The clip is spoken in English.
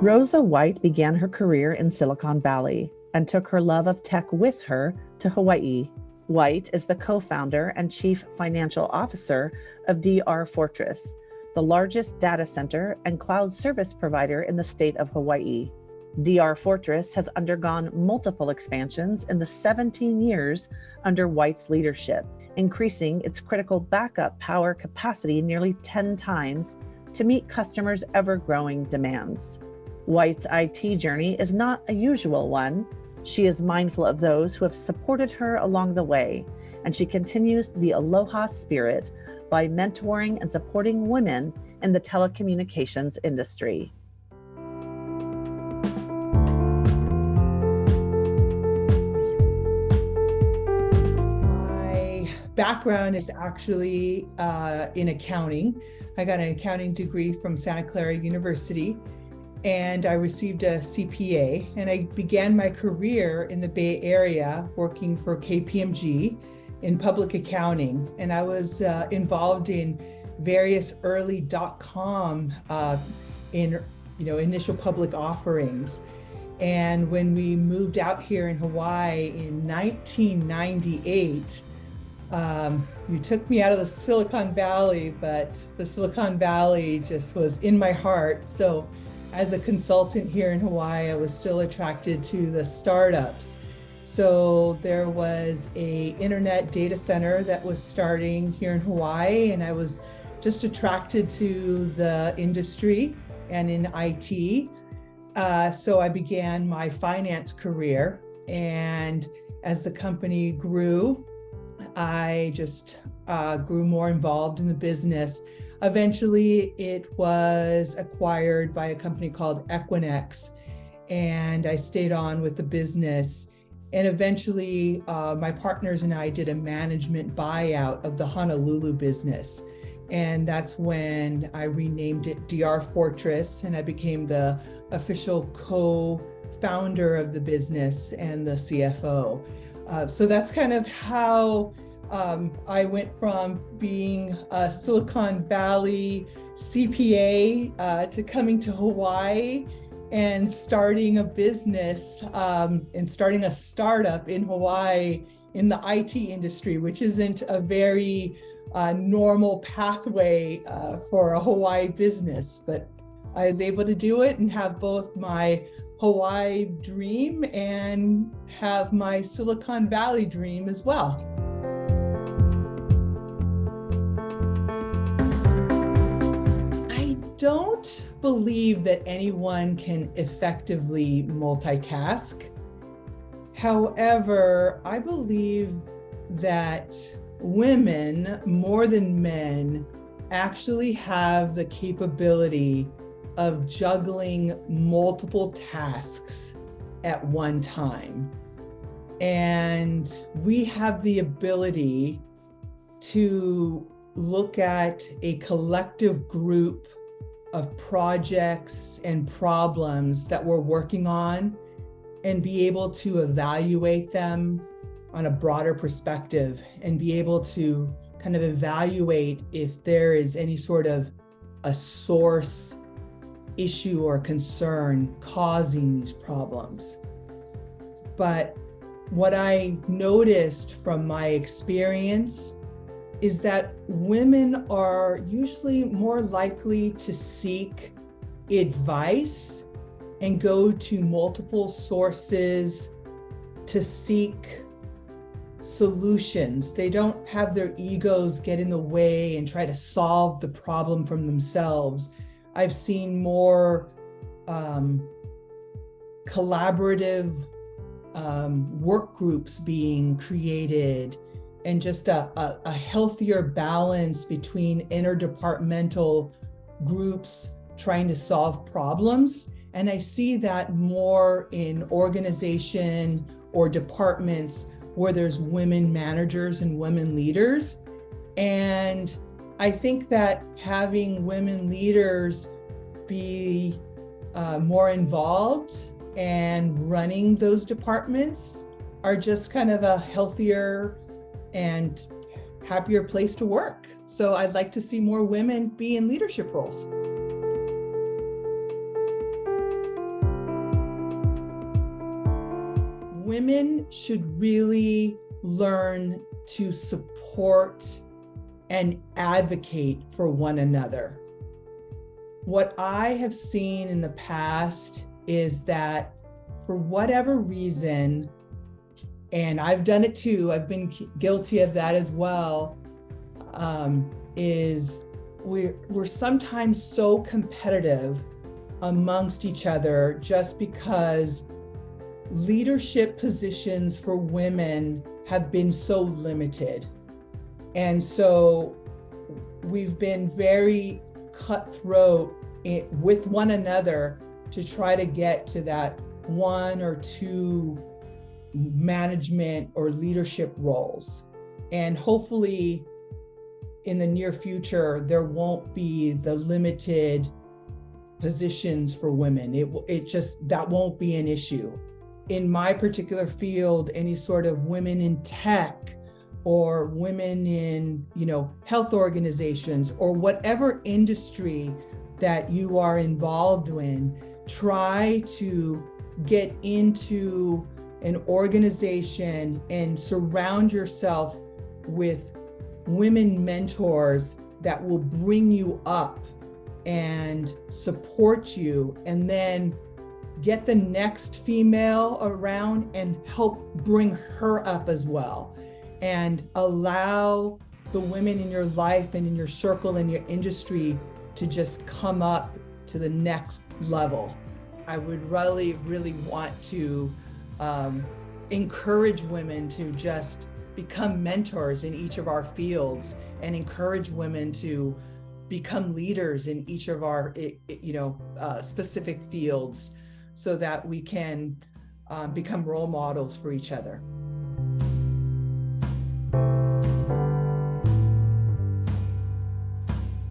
Rosa White began her career in Silicon Valley and took her love of tech with her to Hawaii. White is the co-founder and chief financial officer of DRFortress, the largest data center and cloud service provider in the state of Hawaii. DRFortress has undergone multiple expansions in the 17 years under White's leadership, increasing its critical backup power capacity nearly 10 times to meet customers' ever-growing demands. White's IT journey is not a usual one. She is mindful of those who have supported her along the way, and she continues the Aloha spirit by mentoring and supporting women in the telecommunications industry. My background is actually in accounting. I got an accounting degree from Santa Clara University, and I received a CPA, and I began my career in the Bay Area working for KPMG in public accounting. And I was involved in various early .com initial public offerings. And when we moved out here in Hawaii in 1998, you took me out of the Silicon Valley, but the Silicon Valley just was in my heart. So as a consultant here in Hawaii, I was still attracted to the startups. So there was an internet data center that was starting here in Hawaii, and I was just attracted to the industry and in IT. So I began my finance career, and as the company grew, I just grew more involved in the business. Eventually, it was acquired by a company called Equinix, and I stayed on with the business. And eventually, my partners and I did a management buyout of the Honolulu business. And that's when I renamed it DRFortress, and I became the official co-founder of the business and the CFO. So that's kind of how I went from being a Silicon Valley CPA to coming to Hawaii and starting a business and starting a startup in Hawaii in the IT industry, which isn't a very normal pathway for a Hawaii business. But I was able to do it and have both my Hawaii dream and have my Silicon Valley dream as well. I don't believe that anyone can effectively multitask. However, I believe that women, more than men, actually have the capability of juggling multiple tasks at one time. And we have the ability to look at a collective group of projects and problems that we're working on and be able to evaluate them on a broader perspective and be able to kind of evaluate if there is any sort of a source issue or concern causing these problems. But what I noticed from my experience is that women are usually more likely to seek advice and go to multiple sources to seek solutions. They don't have their egos get in the way and try to solve the problem from themselves. I've seen more collaborative work groups being created and just a healthier balance between interdepartmental groups trying to solve problems. And I see that more in organization or departments where there's women managers and women leaders. And I think that having women leaders be more involved and running those departments are just kind of a healthier and happier place to work. So I'd like to see more women be in leadership roles. women should really learn to support and advocate for one another. What I have seen in the past is that for whatever reason, and I've done it too, I've been guilty of that as well, is we're sometimes so competitive amongst each other just because leadership positions for women have been so limited. And so we've been very cutthroat with one another to try to get to that 1 or 2 management or leadership roles. And hopefully in the near future, there won't be the limited positions for women. That won't be an issue. In my particular field, any sort of women in tech or women in, health organizations or whatever industry that you are involved in, try to get into an organization and surround yourself with women mentors that will bring you up and support you, and then get the next female around and help bring her up as well, and allow the women in your life and in your circle and your industry to just come up to the next level. I would really want to encourage women to just become mentors in each of our fields, and encourage women to become leaders in each of our specific fields, so that we can become role models for each other.